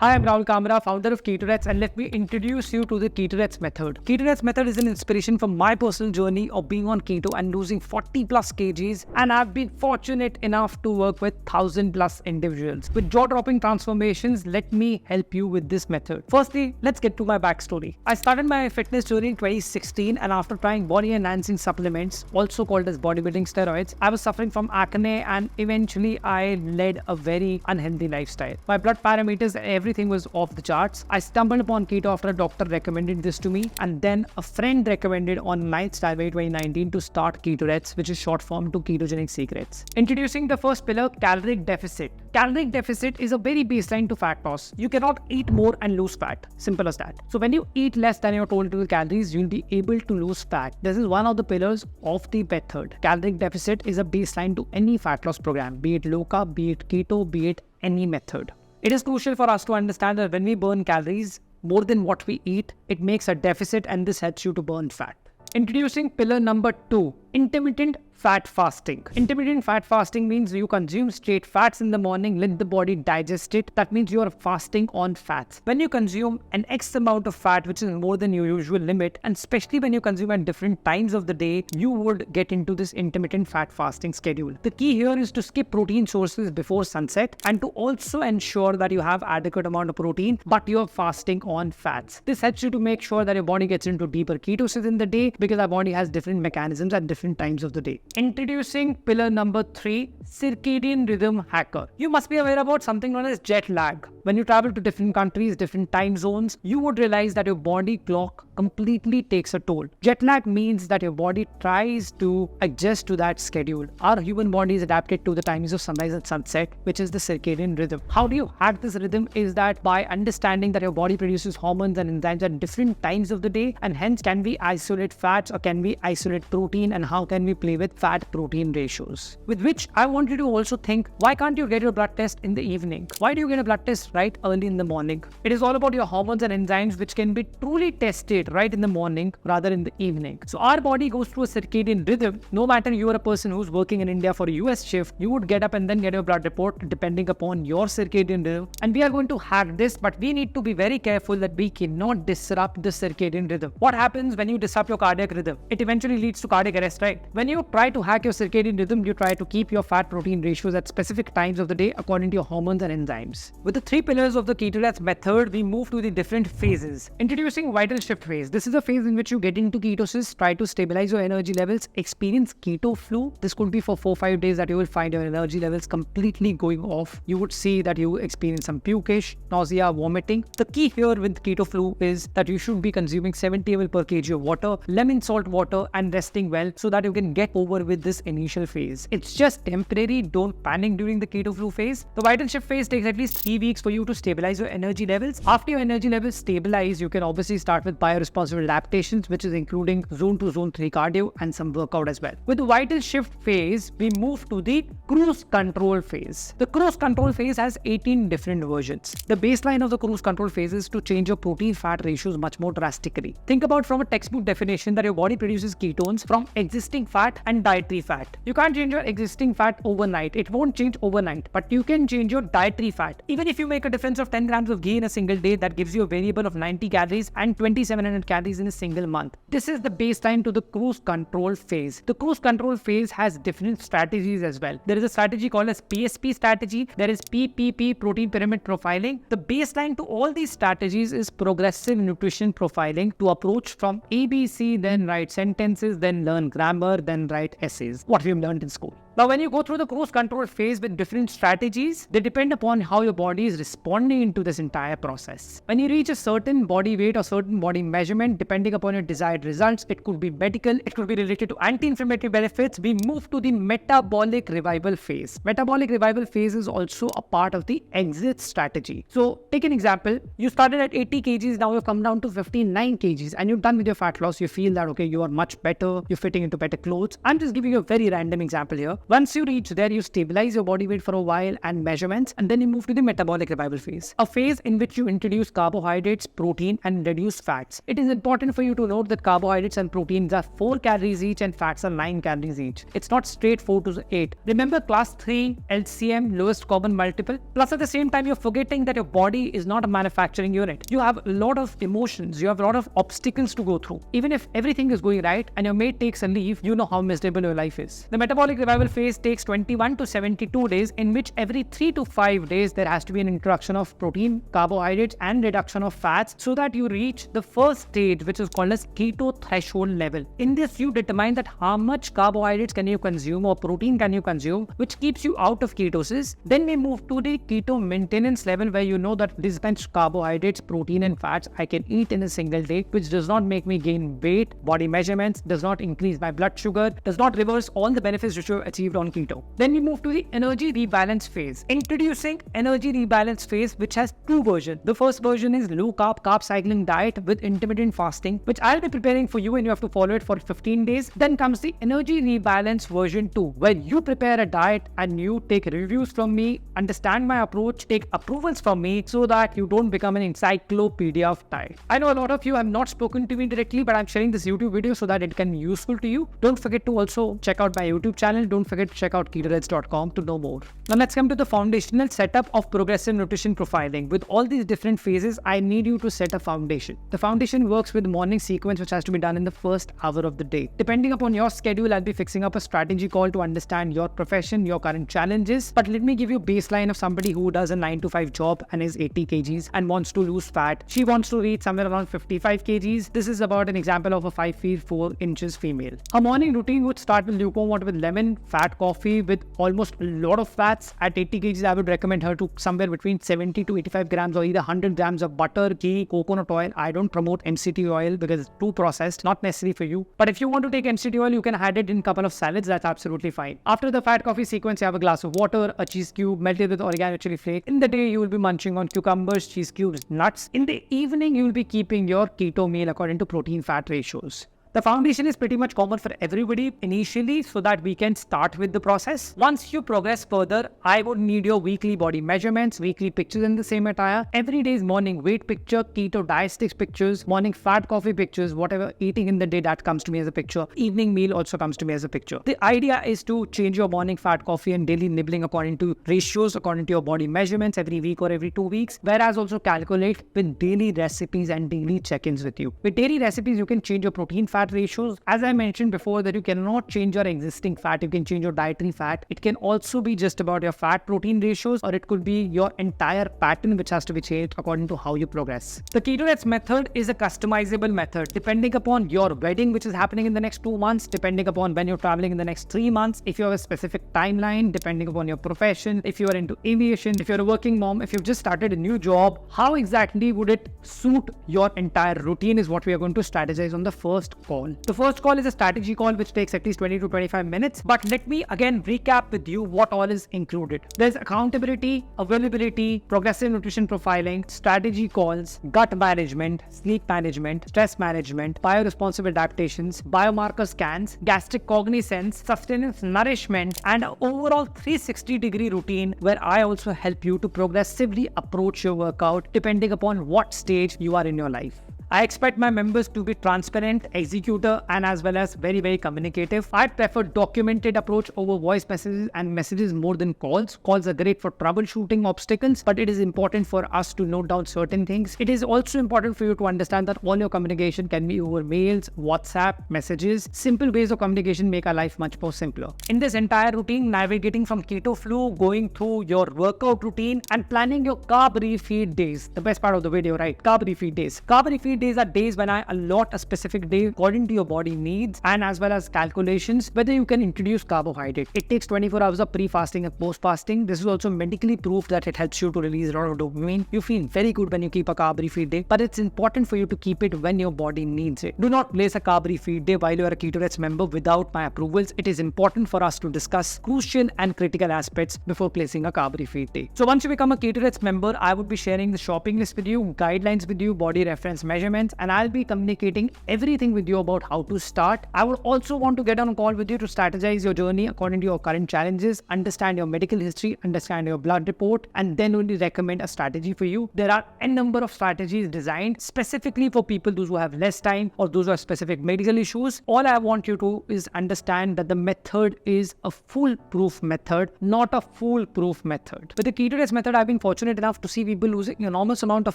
Hi, I'm 𝗂𝗶𝗀𝗏, founder of KETORETS, and let me introduce you to the KETORETS method. KETORETS method is an inspiration from my personal journey of being on keto and losing 40 plus kgs, and I've been fortunate enough to work with 1,000 plus individuals. With jaw-dropping transformations, let me help you with this method. Firstly, let's get to my backstory. I started my fitness journey in 2016, and after trying body-enhancing supplements, also called as bodybuilding steroids, I was suffering from acne, and eventually I led a very unhealthy lifestyle. My blood parameters and everything was off the charts. I stumbled upon keto after a doctor recommended this to me, and then a friend recommended on 9th May 2019 to start KETORETS, which is short form to ketogenic secrets. Introducing the first pillar, caloric deficit. Caloric deficit is a very baseline to fat loss. You cannot eat more and lose fat. Simple as that. So when you eat less than your total calories, you'll be able to lose fat. This is one of the pillars of the method. Caloric deficit is a baseline to any fat loss program, be it low carb, be it keto, be it any method. It is crucial for us to understand that when we burn calories more than what we eat, it makes a deficit, and this helps you to burn fat. Introducing pillar number 2, intermittent fat fasting. Intermittent fat fasting means you consume straight fats in the morning, let the body digest it. That means you are fasting on fats. When you consume an X amount of fat, which is more than your usual limit, and especially when you consume at different times of the day, you would get into this intermittent fat fasting schedule. The key here is to skip protein sources before sunset and to also ensure that you have adequate amount of protein, but you are fasting on fats. This helps you to make sure that your body gets into deeper ketosis in the day, because our body has different mechanisms at different times of the day. Introducing pillar number 3, circadian rhythm hacker. You must be aware about something known as jet lag. When you travel to different countries, different time zones, you would realize that your body clock completely takes a toll. Jet lag means that your body tries to adjust to that schedule. Our human body is adapted to the times of sunrise and sunset, which is the circadian rhythm. How do you hack this rhythm? Is that by understanding that your body produces hormones and enzymes at different times of the day, and hence can we isolate fats or can we isolate protein, and how can we play with fat protein ratios. With which I want you to also think, why can't you get your blood test in the evening? Why do you get a blood test right early in the morning? It is all about your hormones and enzymes, which can be truly tested right in the morning rather in the evening. So our body goes through a circadian rhythm. No matter you are a person who's working in India for a US shift, you would get up and then get your blood report depending upon your circadian rhythm. And we are going to hack this, but we need to be very careful that we cannot disrupt the circadian rhythm. What happens when you disrupt your cardiac rhythm? It eventually leads to cardiac arrest, right? When you try to hack your circadian rhythm, you try to keep your fat protein ratios at specific times of the day according to your hormones and enzymes. With the 3 pillars of the KETORETS method, we move to the different phases. Introducing vital shift phase. This is a phase in which you get into ketosis, try to stabilize your energy levels, experience keto flu. This could be for 4-5 days that you will find your energy levels completely going off. You would see that you experience some pukish, nausea, vomiting. The key here with keto flu is that you should be consuming 70 ml per kg of water, lemon salt water, and resting well so that you can get over with this initial phase. It's just temporary. Don't panic during the keto flu phase. The vital shift phase takes at least 3 weeks for you to stabilize your energy levels. After your energy levels stabilize, you can obviously start with bioresponsible adaptations, which is including zone 2, zone 3 cardio and some workout as well. With the vital shift phase, we move to the cruise control phase. The cruise control phase has 18 different versions. The baseline of the cruise control phase is to change your protein fat ratios much more drastically. Think about from a textbook definition that your body produces ketones from existing fat and dietary fat. You can't change your existing fat overnight. It won't change overnight, but you can change your dietary fat. Even if you make a difference of 10 grams of ghee in a single day, that gives you a variable of 90 calories and 2700 calories in a single month. This is the baseline to the cruise control phase. The cruise control phase has different strategies as well. There is a strategy called as PSP strategy. There is PPP, protein pyramid profiling. The baseline to all these strategies is progressive nutrition profiling, to approach from ABC, then write sentences, then learn grammar, then write essays. What we have learned in school. Now, when you go through the cruise control phase with different strategies, they depend upon how your body is responding into this entire process. When you reach a certain body weight or certain body measurement, depending upon your desired results, it could be medical, it could be related to anti-inflammatory benefits, we move to the metabolic revival phase. Metabolic revival phase is also a part of the exit strategy. So, take an example. You started at 80 kgs, now you've come down to 59 kgs, and you're done with your fat loss. You feel that, okay, you are much better, you're fitting into better clothes. I'm just giving you a very random example here. Once you reach there, you stabilize your body weight for a while and measurements, and then you move to the metabolic revival phase, a phase in which you introduce carbohydrates, protein, and reduce fats. It is important for you to note that carbohydrates and proteins are 4 calories each and fats are 9 calories each. It's not straight 4 to 8. Remember class 3 LCM, lowest common multiple? Plus at the same time, you're forgetting that your body is not a manufacturing unit. You have a lot of emotions, you have a lot of obstacles to go through. Even if everything is going right and your mate takes a leave, you know how miserable your life is. The metabolic revival phase takes 21 to 72 days, in which every 3 to 5 days there has to be an introduction of protein, carbohydrates, and reduction of fats, so that you reach the first stage, which is called as keto threshold level. In this, you determine that how much carbohydrates can you consume or protein can you consume, which keeps you out of ketosis. Then we move to the keto maintenance level, where you know that this much carbohydrates, protein, and fats I can eat in a single day, which does not make me gain weight, body measurements, does not increase my blood sugar, does not reverse all the benefits which you achieved on keto. Then we move to the energy rebalance phase. Introducing energy rebalance phase, which has 2 versions. The first version is low carb cycling diet with intermittent fasting, which I'll be preparing for you, and you have to follow it for 15 days. Then comes the energy rebalance version 2, where you prepare a diet and you take reviews from me, understand my approach, take approvals from me, so that you don't become an encyclopedia of diet. I know a lot of you have not spoken to me directly, but I'm sharing this YouTube video so that it can be useful to you. Don't forget to also check out my YouTube channel. Don't forget to check out KETORETS.com to know more. Now let's come to the foundational setup of progressive nutrition profiling. With all these different phases, I need you to set a foundation. The foundation works with morning sequence, which has to be done in the first hour of the day. Depending upon your schedule, I'll be fixing up a strategy call to understand your profession, your current challenges. But let me give you a baseline of somebody who does a 9 to 5 job and is 80 kgs and wants to lose fat. She wants to reach somewhere around 55 kgs. This is about an example of a 5 feet 4 inches female. Her morning routine would start with lukewarm water with lemon, fat coffee with almost a lot of fats. At 80 kgs, I would recommend her to somewhere between 70 to 85 grams or either 100 grams of butter, ghee, coconut oil. I don't promote MCT oil because it's too processed, not necessary for you. But if you want to take MCT oil, you can add it in a couple of salads. That's absolutely fine. After the fat coffee sequence, you have a glass of water, a cheese cube melted with oregano chili flake. In the day, you will be munching on cucumbers, cheese cubes, nuts. In the evening, you will be keeping your keto meal according to protein-fat ratios. The foundation is pretty much common for everybody initially, so that we can start with the process. Once you progress further, I would need your weekly body measurements, weekly pictures in the same attire, every day's morning weight picture, keto diastics pictures, morning fat coffee pictures, whatever eating in the day, that comes to me as a picture. Evening meal also comes to me as a picture. The idea is to change your morning fat coffee and daily nibbling according to ratios, according to your body measurements every week or every 2 weeks, whereas also calculate with daily recipes and daily check-ins with you. With daily recipes, you can change your protein fat ratios. As I mentioned before, that you cannot change your existing fat, you can change your dietary fat. It can also be just about your fat protein ratios, or it could be your entire pattern which has to be changed according to how you progress. The KETORETS method is a customizable method depending upon your wedding, which is happening in the next 2 months, depending upon when you're traveling in the next 3 months, if you have a specific timeline, depending upon your profession, if you are into aviation, if you're a working mom, if you've just started a new job, how exactly would it suit your entire routine is what we are going to strategize on the first call. The first call is a strategy call which takes at least 20 to 25 minutes. But let me again recap with you what all is included. There's accountability, availability, progressive nutrition profiling, strategy calls, gut management, sleep management, stress management, bioresponsive adaptations, biomarker scans, gastric CogniSense, sustenance nourishment, and an overall 360-degree routine where I also help you to progressively approach your workout depending upon what stage you are in your life. I expect my members to be transparent, executor, and as well as very, very communicative. I prefer documented approach over voice messages and messages more than calls. Calls are great for troubleshooting obstacles, but it is important for us to note down certain things. It is also important for you to understand that all your communication can be over mails, WhatsApp, messages. Simple ways of communication make our life much more simpler. In this entire routine, navigating from keto flu, going through your workout routine, and planning your carb refeed days. The best part of the video, right? Carb refeed days. Carb refeed days are days when I allot a specific day according to your body needs and as well as calculations whether you can introduce carbohydrate. It takes 24 hours of pre-fasting and post-fasting. This is also medically proved that it helps you to release a lot of dopamine. You feel very good when you keep a carb refeed day, but it's important for you to keep it when your body needs it. Do not place a carb refeed day while you are a KETORETS member without my approvals. It is important for us to discuss crucial and critical aspects before placing a carb refeed day. So once you become a KETORETS member, I would be sharing the shopping list with you, guidelines with you, body reference measurements, experiments, and I'll be communicating everything with you about how to start. I would also want to get on a call with you to strategize your journey according to your current challenges, understand your medical history, understand your blood report, and then only recommend a strategy for you. There are a number of strategies designed specifically for people, those who have less time or those who have specific medical issues. All I want you to is understand that the method is a foolproof method, not a foolproof method. With the KETORETS method, I've been fortunate enough to see people losing an enormous amount of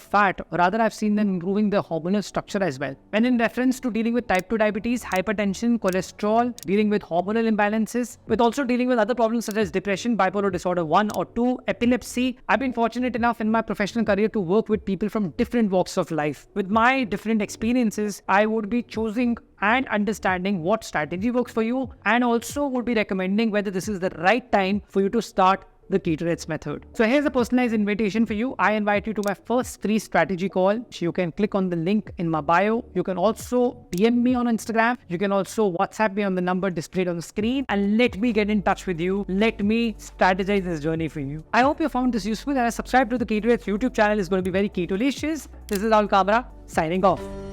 fat. Rather, I've seen them improving their hormonal structure as well. When in reference to dealing with type 2 diabetes, hypertension, cholesterol, dealing with hormonal imbalances, with also dealing with other problems such as depression, bipolar disorder 1 or 2, epilepsy, I've been fortunate enough in my professional career to work with people from different walks of life. With my different experiences, I would be choosing and understanding what strategy works for you, and also would be recommending whether this is the right time for you to start the KETORETS method. So here's a personalized invitation for you. I invite you to my first free strategy call. You can click on the link in my bio. You can also DM me on Instagram. You can also WhatsApp me on the number displayed on the screen, and let me get in touch with you. Let me strategize this journey for you. I hope you found this useful, and subscribe to the KETORETS YouTube channel. It's going to be very ketolicious. This is 𝗂𝗶𝗂𝗁 signing off.